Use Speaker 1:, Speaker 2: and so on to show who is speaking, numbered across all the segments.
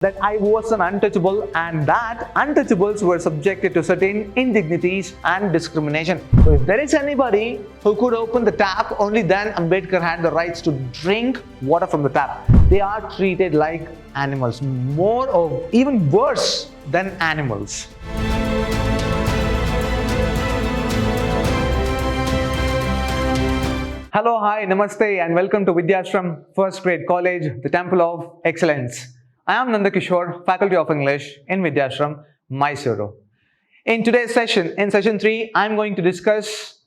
Speaker 1: that I was an untouchable and that untouchables were subjected to certain indignities and discrimination. So if there is anybody who could open the tap, only then Ambedkar had the rights to drink water from the tap. They are treated like animals, more or even worse than animals. Hello, hi, namaste and welcome to Vidhyaashram First Grade College, the Temple of Excellence. I am Nanda Kishore, Faculty of English in Vidhyaashram, MYSURU. In today's session, in session 3, I am going to discuss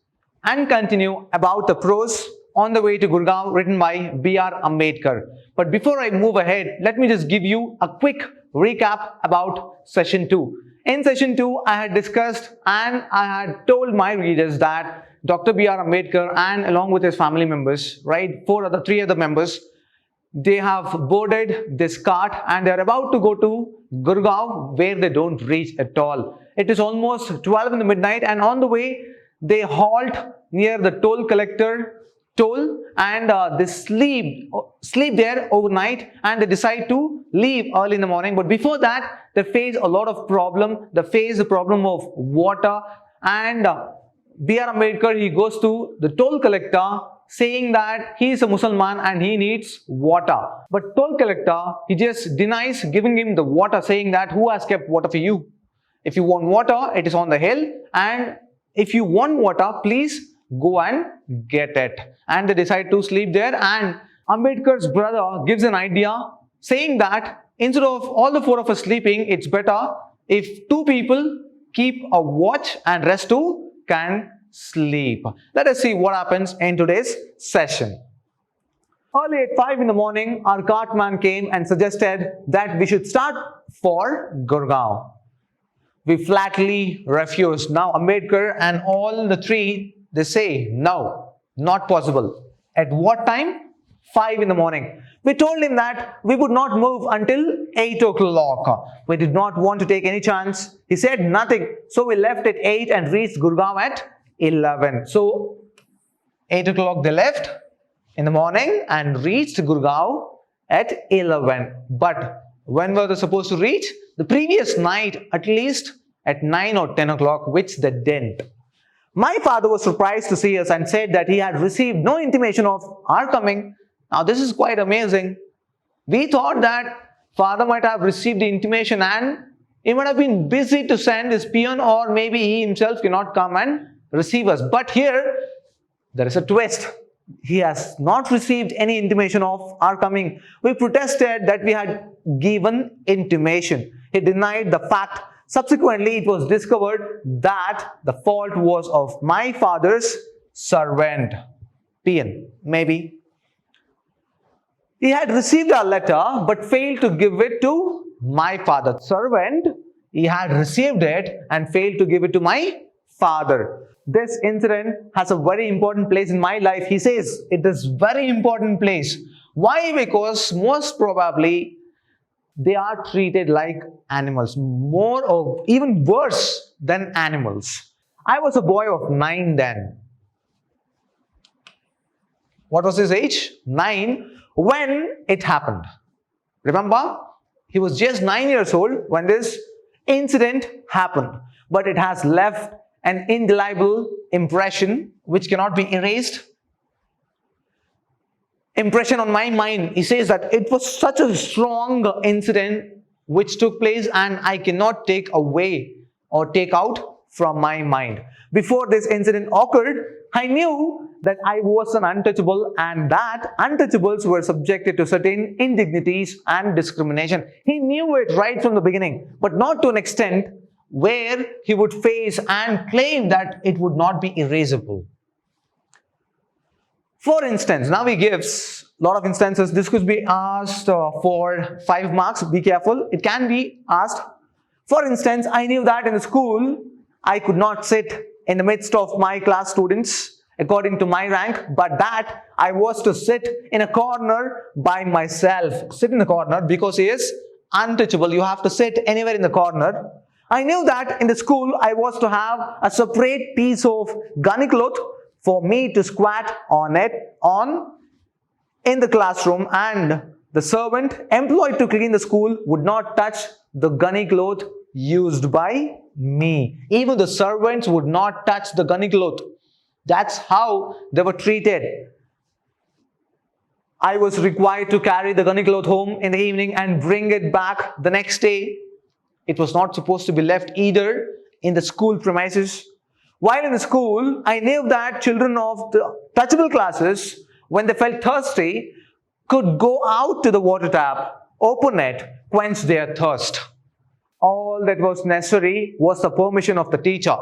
Speaker 1: and continue about the prose on the way to Goregaon written by B.R. Ambedkar. But before I move ahead, let me just give you a quick recap about session 2. In session 2, I had discussed and I had told my readers that Dr. B.R. Ambedkar and along with his family members, right, three other members, they have boarded this cart and they are about to go to Goregaon, where they don't reach at all. It is almost 12 in the midnight and on the way they halt near the toll collector and they sleep there overnight and they decide to leave early in the morning. But before that, they face a lot of problem. They face the problem of water, and B.R. Ambedkar, he goes to the toll collector saying that he is a Muslim and he needs water. But toll collector, he just denies giving him the water, saying that who has kept water for you? If you want water, it is on the hill, and if you want water, please go and get it. And they decide to sleep there, and Ambedkar's brother gives an idea saying that instead of all the four of us sleeping, it's better if two people keep a watch and rest two can sleep. Let us see what happens in today's session. Early at 5 in the morning, our cartman came and suggested that we should start for Goregaon. We flatly refused. Now Ambedkar and all the three, they say, no, not possible. At what time? 5 in the morning. We told him that we would not move until 8 o'clock. We did not want to take any chance. He said nothing. So we left at 8 and reached Goregaon at 11. So 8 o'clock they left in the morning and reached Goregaon at 11. But when were they supposed to reach? The previous night, at least at 9 or 10 o'clock, which they didn't. My father was surprised to see us and said that he had received no intimation of our coming. Now this is quite amazing. We thought that father might have received the intimation and he might have been busy to send his peon, or maybe he himself cannot come and receive us. But here there is a twist. He has not received any intimation of our coming. We protested that we had given intimation. He denied the fact. Subsequently, it was discovered that the fault was of my father's servant, peon, maybe. He had received our letter but failed to give it to my father. Servant, he had received it and failed to give it to my father. This incident has a very important place in my life. He says it is very important place. Why? Because most probably they are treated like animals, more or even worse than animals. I was a boy of 9 then. What was his age? 9 when it happened. Remember, he was just 9 years old when this incident happened. But it has left an indelible impression which cannot be erased. Impression on my mind. He says that it was such a strong incident which took place and I cannot take away or take out from my mind. Before this incident occurred, I knew that I was an untouchable and that untouchables were subjected to certain indignities and discrimination. He knew it right from the beginning, but not to an extent where he would face and claim that it would not be erasable. For instance, now he gives a lot of instances. This could be asked for 5 marks. Be careful. It can be asked. For instance, I knew that in the school, I could not sit in the midst of my class students according to my rank, but that I was to sit in a corner by myself. Sit in the corner because he is untouchable. You have to sit anywhere in the corner. I knew that in the school, I was to have a separate piece of gunny cloth for me to squat on it in the classroom, and The servant employed to clean the school would not touch the gunny cloth used by me. Even the servants would not touch the gunny cloth. That's how they were treated. I was required to carry the gunny cloth home in the evening and bring it back the next day. It was not supposed to be left either in the school premises. While in the school, I knew that children of the touchable classes, when they felt thirsty, could go out to the water tap, open it, quench their thirst. All that was necessary was the permission of the teacher.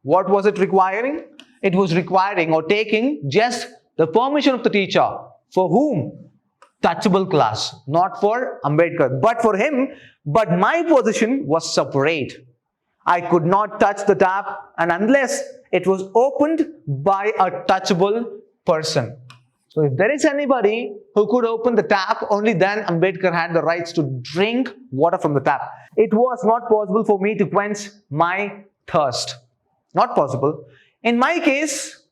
Speaker 1: What was it requiring? It was requiring or taking just the permission of the teacher. For whom? Touchable class, not for Ambedkar, but for him. But my position was separate. I could not touch the tap, and unless it was opened by a touchable person. So if there is anybody who could open the tap, only then Ambedkar had the rights to drink water from the tap. It was not possible for me to quench my thirst. Not possible. In my case,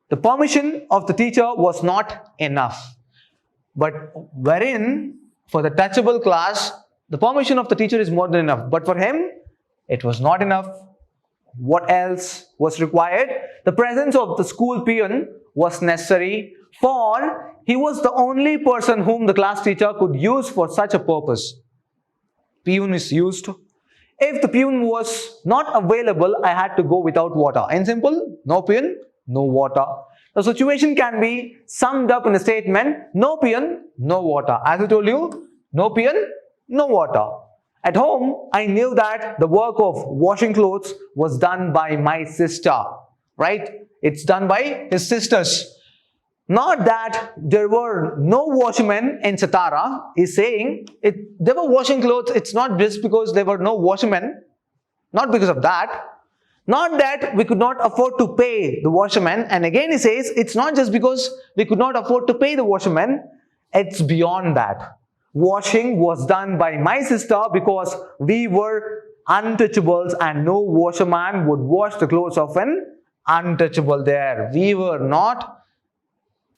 Speaker 1: the permission of the teacher was not enough. But wherein, for the touchable class, the permission of the teacher is more than enough. But for him, it was not enough. What else was required? The presence of the school peon was necessary, for he was the only person whom the class teacher could use for such a purpose. Peon is used. If the peon was not available, I had to go without water. In simple, no peon, no water. The situation can be summed up in a statement, no peon, no water. As I told you, no peon, no water. At home, I knew that the work of washing clothes was done by my sister, right? It's done by his sisters. Not that there were no washermen in Satara. He's saying they were washing clothes. It's not just because there were no washermen. Not because of that. Not that we could not afford to pay the washerman. And again he says, it's not just because we could not afford to pay the washerman. It's beyond that. Washing was done by my sister because we were untouchables and no washerman would wash the clothes of an untouchable there. We were not.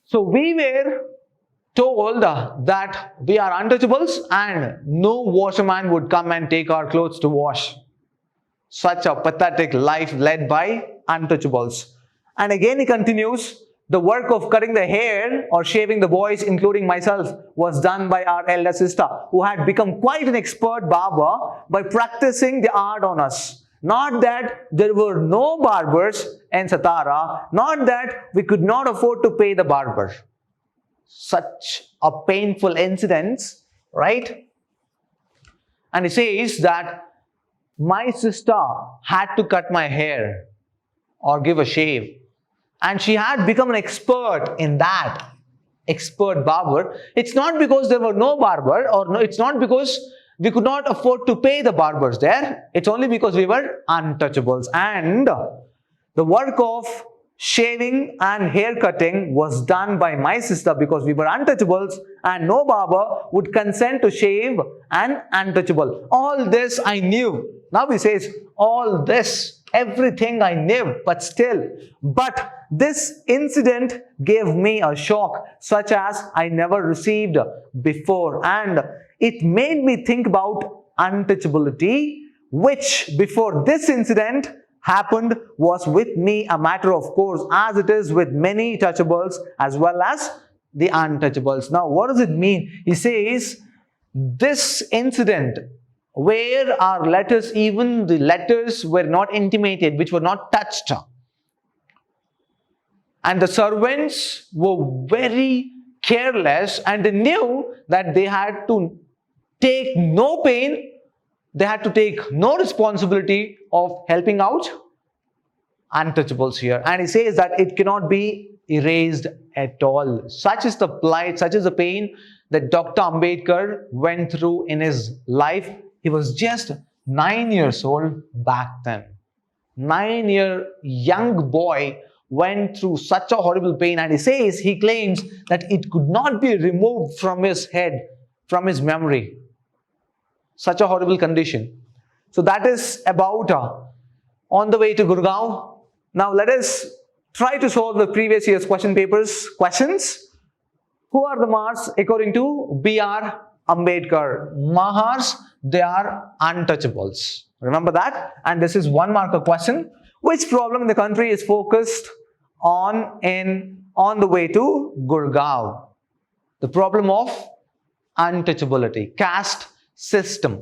Speaker 1: So we were told that we are untouchables and no washerman would come and take our clothes to wash. Such a pathetic life led by untouchables. And again he continues, the work of cutting the hair or shaving the boys, including myself, was done by our elder sister, who had become quite an expert barber by practicing the art on us. Not that there were no barbers in Satara, not that we could not afford to pay the barber. Such a painful incident, right? And he says that my sister had to cut my hair or give a shave. And she had become an expert in that. Expert barber. It's not because there were no barber, or no, it's not because we could not afford to pay the barbers there. It's only because we were untouchables. And the work of shaving and hair cutting was done by my sister because we were untouchables and no barber would consent to shave an untouchable. All this I knew. Now he says, all this, everything I knew, but still. But this incident gave me a shock such as I never received before. And it made me think about untouchability, which before this incident happened was with me a matter of course, as it is with many touchables as well as the untouchables. Now, what does it mean? He says, this incident where our letters, even the letters were not intimated, which were not touched. And the servants were very careless and they knew that they had to take no pain, they had to take no responsibility of helping out untouchables here. And he says that it cannot be erased at all. Such is the plight, such is the pain that Dr. Ambedkar went through in his life. He was just 9 years old back then. 9-year young boy went through such a horrible pain, and he says, he claims that it could not be removed from his head, from his memory. Such a horrible condition. So that is about on the way to Goregaon. Now let us try to solve the previous year's question papers questions. Who are the Mahars according to B.R. Ambedkar? Mahars, they are untouchables. Remember that? And this is 1 marker question. Which problem in the country is focused on the way to Goregaon? The problem of untouchability, caste system.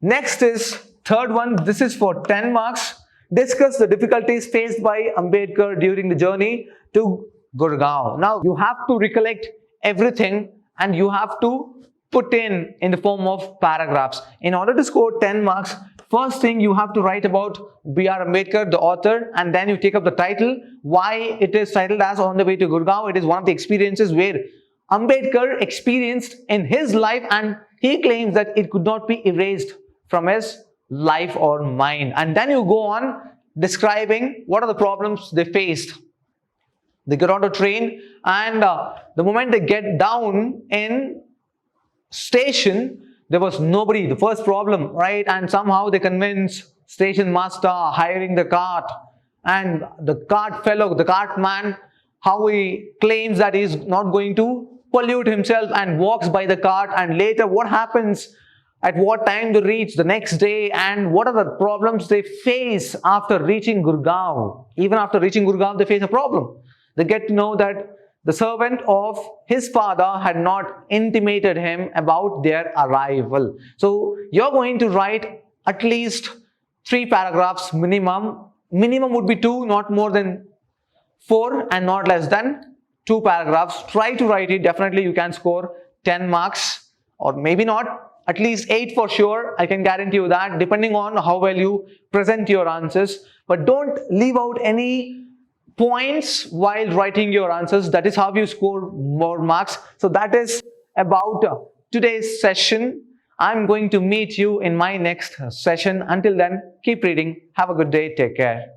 Speaker 1: Next is third one. This is for 10 marks. Discuss the difficulties faced by Ambedkar during the journey to Goregaon. Now you have to recollect everything and you have to put in the form of paragraphs. In order to score 10 marks, first thing you have to write about B.R. Ambedkar, the author, and then you take up the title, why it is titled as On the Way to Goregaon. It is one of the experiences where Ambedkar experienced in his life, and he claims that it could not be erased from his life or mind. And then you go on describing what are the problems they faced. They get on the train, and the moment they get down in station, there was nobody. The first problem, right? And somehow they convince station master hiring the cart, and the cart fellow, the cart man, how he claims that he is not going to pollute himself and walks by the cart. And later what happens, at what time they reach the next day, and what are the problems they face after reaching Goregaon. Even after reaching Goregaon, they face a problem. They get to know that the servant of his father had not intimated him about their arrival. So you're going to write at least 3 paragraphs minimum. Minimum would be 2, not more than 4, and not less than 2 paragraphs. Try to write it. Definitely you can score 10 marks, or maybe not, at least 8 for sure. I can guarantee you that, depending on how well you present your answers. But don't leave out any points while writing your answers. That is how you score more marks. So that is about today's session. I'm going to meet you in my next session. Until then, keep reading. Have a good day. Take care.